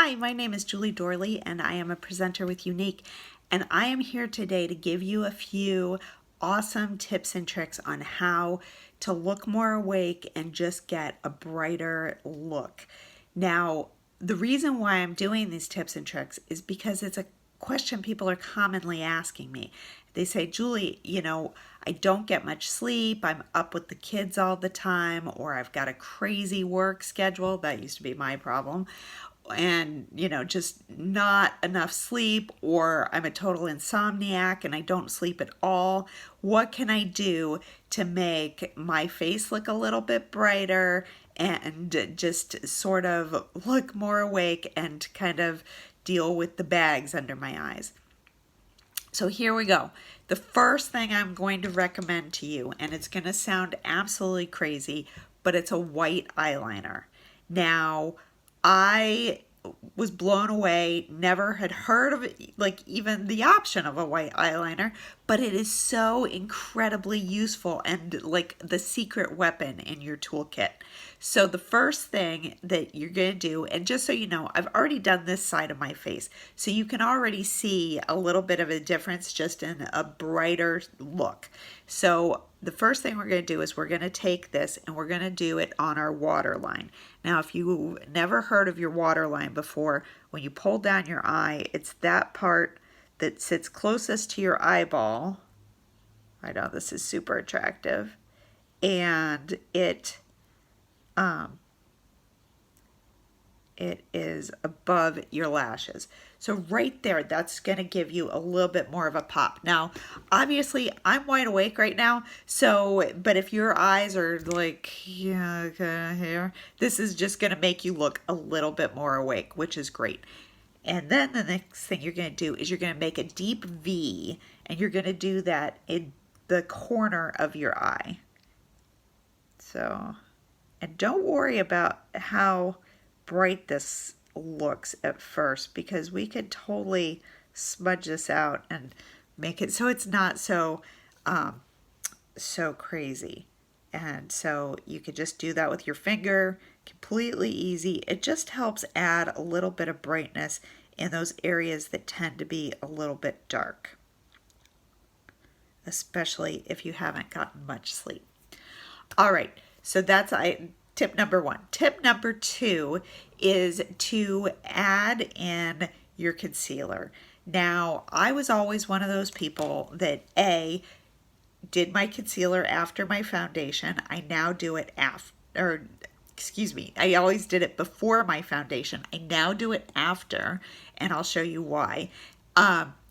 Hi, my name is Julie Dorley and I am a presenter with Younique, and I am here today to give you a few awesome tips and tricks on how to look more awake and just get a brighter look. Now, the reason why I'm doing these tips and tricks is because it's a question people are commonly asking me. They say, Julie, I don't get much sleep. I'm up with the kids all the time, or I've got a crazy work schedule. That used to be my problem. And, just not enough sleep, or I'm a total insomniac and I don't sleep at all. What can I do to make my face look a little bit brighter and just sort of look more awake and kind of deal with the bags under my eyes? So here we go. The first thing I'm going to recommend to you, and it's going to sound absolutely crazy, but it's a white eyeliner. Now, I was blown away, never had heard of it, like even the option of a white eyeliner, but it is so incredibly useful and like the secret weapon in your toolkit. So the first thing that you're going to do, and just so you know, I've already done this side of my face, so you can already see a little bit of a difference just in a brighter look. So the first thing we're going to do is we're going to take this and we're going to do it on our waterline. Now, if you've never heard of your waterline before, when you pull down your eye, it's that part that sits closest to your eyeball. I know this is super attractive. And it is above your lashes. So right there, that's going to give you a little bit more of a pop. Now, obviously, I'm wide awake right now, but if your eyes are like, here, this is just going to make you look a little bit more awake, which is great. And then the next thing you're going to do is you're going to make a deep V, and you're going to do that in the corner of your eye. So, and don't worry about how bright this looks at first, because we could totally smudge this out and make it so it's not so crazy. And so you could just do that with your finger, completely easy. It just helps add a little bit of brightness in those areas that tend to be a little bit dark, especially if you haven't gotten much sleep. All right, so that's tip number one. Tip number two is to add in your concealer. Now, I was always one of those people that did my concealer after my foundation. I now do it I always did it before my foundation. I now do it after, and I'll show you why.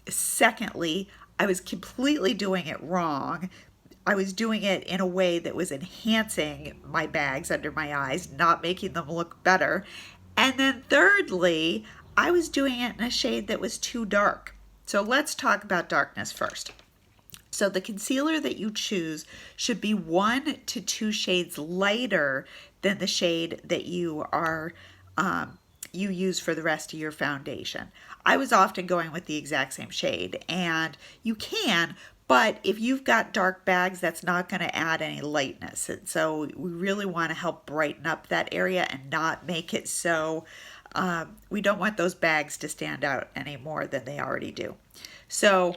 Secondly, I was completely doing it wrong. I was doing it in a way that was enhancing my bags under my eyes, not making them look better. And then thirdly, I was doing it in a shade that was too dark. So let's talk about darkness first. So the concealer that you choose should be 1 to 2 shades lighter than the shade that you use for the rest of your foundation. I was often going with the exact same shade, and you can, but if you've got dark bags, that's not going to add any lightness. And so we really want to help brighten up that area and not make it so we don't want those bags to stand out any more than they already do. So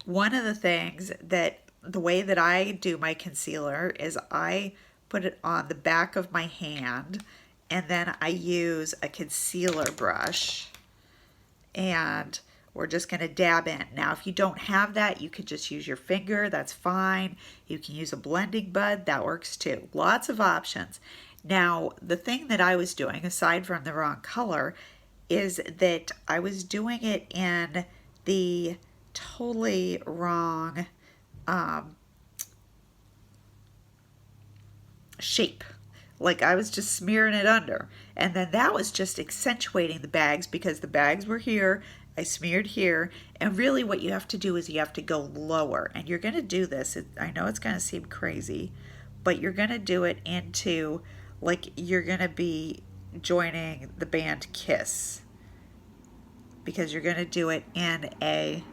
one of the things the way that I do my concealer is I put it on the back of my hand, and then I use a concealer brush, and we're just going to dab in. Now, if you don't have that, you could just use your finger. That's fine. You can use a blending bud. That works too. Lots of options. Now, the thing that I was doing, aside from the wrong color, is that I was doing it in the totally wrong shape. Like I was just smearing it under. And then that was just accentuating the bags, because the bags were here. I smeared here, and really what you have to do is you have to go lower, and you're going to do this. I know it's going to seem crazy, but you're going to do it into, like you're going to be joining the band Kiss, because you're going to do it in a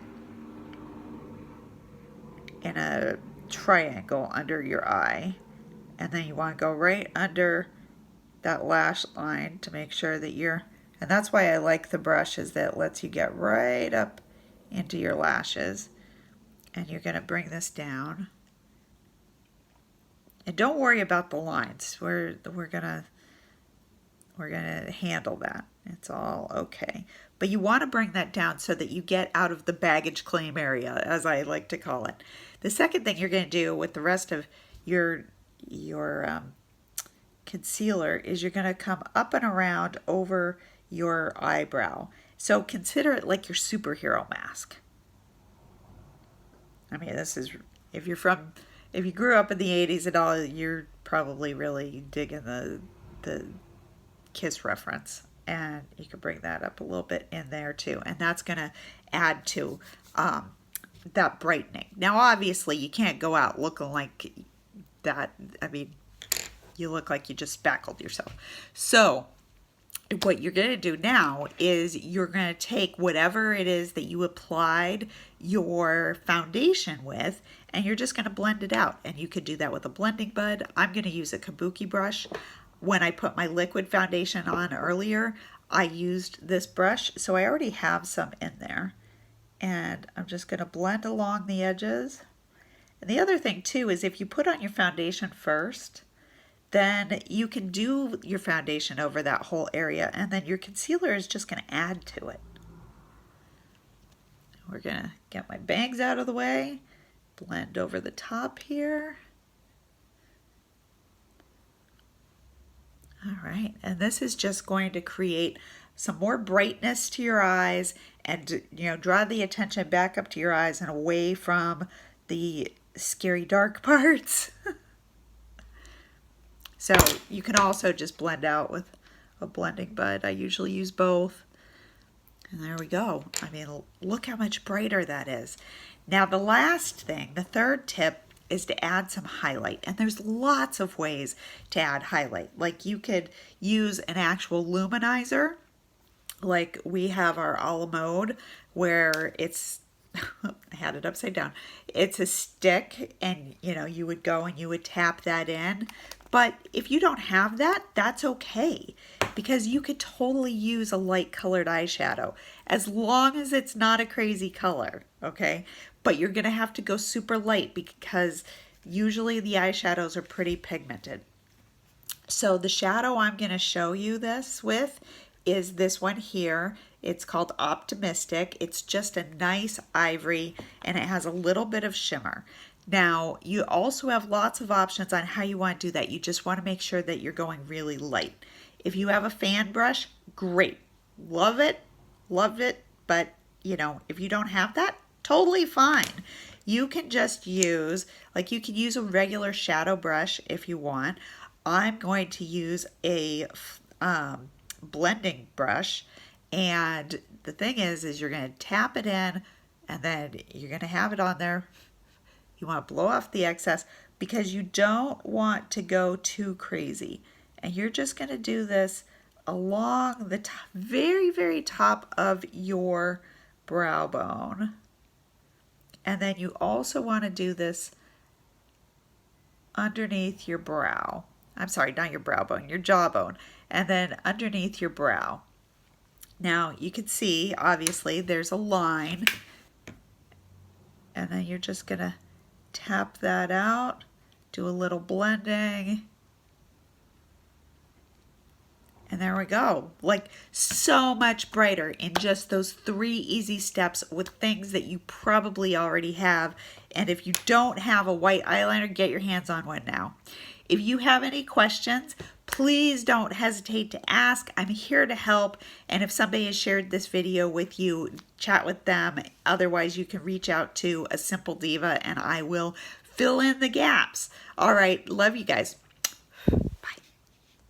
triangle under your eye, and then you want to go right under that lash line to make sure that you're And that's why I like the brush, is that it lets you get right up into your lashes. And you're going to bring this down. And don't worry about the lines. We're gonna handle that. It's all okay. But you want to bring that down so that you get out of the baggage claim area, as I like to call it. The second thing you're going to do with the rest of your concealer is you're going to come up and around over your eyebrow. So consider it like your superhero mask. I mean, this is, if you grew up in the 80s and all, you're probably really digging the Kiss reference. And you can bring that up a little bit in there too. And that's going to add to that brightening. Now, obviously, you can't go out looking like that. I mean, you look like you just spackled yourself. So what you're going to do now is you're going to take whatever it is that you applied your foundation with, and you're just going to blend it out. And you could do that with a blending bud. I'm going to use a kabuki brush. When I put my liquid foundation on earlier, I used this brush, so I already have some in there. And I'm just going to blend along the edges. And the other thing too is if you put on your foundation first, then you can do your foundation over that whole area, and then your concealer is just going to add to it. We're going to get my bangs out of the way, blend over the top here. All right, and this is just going to create some more brightness to your eyes and, you know, draw the attention back up to your eyes and away from the scary dark parts. So you can also just blend out with a blending bud. I usually use both. And there we go. I mean, look how much brighter that is. Now the last thing, the third tip, is to add some highlight. And there's lots of ways to add highlight. Like you could use an actual luminizer. Like we have our a la mode where it's, I had it upside down. It's a stick, and you know, you would go and you would tap that in. But if you don't have that, that's okay, because you could totally use a light colored eyeshadow as long as it's not a crazy color, okay? But you're gonna have to go super light because usually the eyeshadows are pretty pigmented. So the shadow I'm gonna show you this with is this one here. It's called Optimistic. It's just a nice ivory and it has a little bit of shimmer. Now, you also have lots of options on how you want to do that. You just want to make sure that you're going really light. If you have a fan brush, great. Love it, but you know, if you don't have that, totally fine. You can just use, like you can use a regular shadow brush if you want. I'm going to use a blending brush, and the thing is you're going to tap it in and then you're going to have it on there. You want to blow off the excess because you don't want to go too crazy. And you're just going to do this along the top, very, very top of your brow bone. And then you also want to do this underneath your brow. I'm sorry, not your brow bone, your jawbone. And then underneath your brow. Now you can see, obviously, there's a line. And then you're just going to tap that out, do a little blending, and there we go. Like, so much brighter in just those 3 easy steps with things that you probably already have. And if you don't have a white eyeliner, get your hands on one now. If you have any questions, please don't hesitate to ask. I'm here to help. And if somebody has shared this video with you, chat with them. Otherwise, you can reach out to ASimpleDiva and I will fill in the gaps. All right. Love you guys.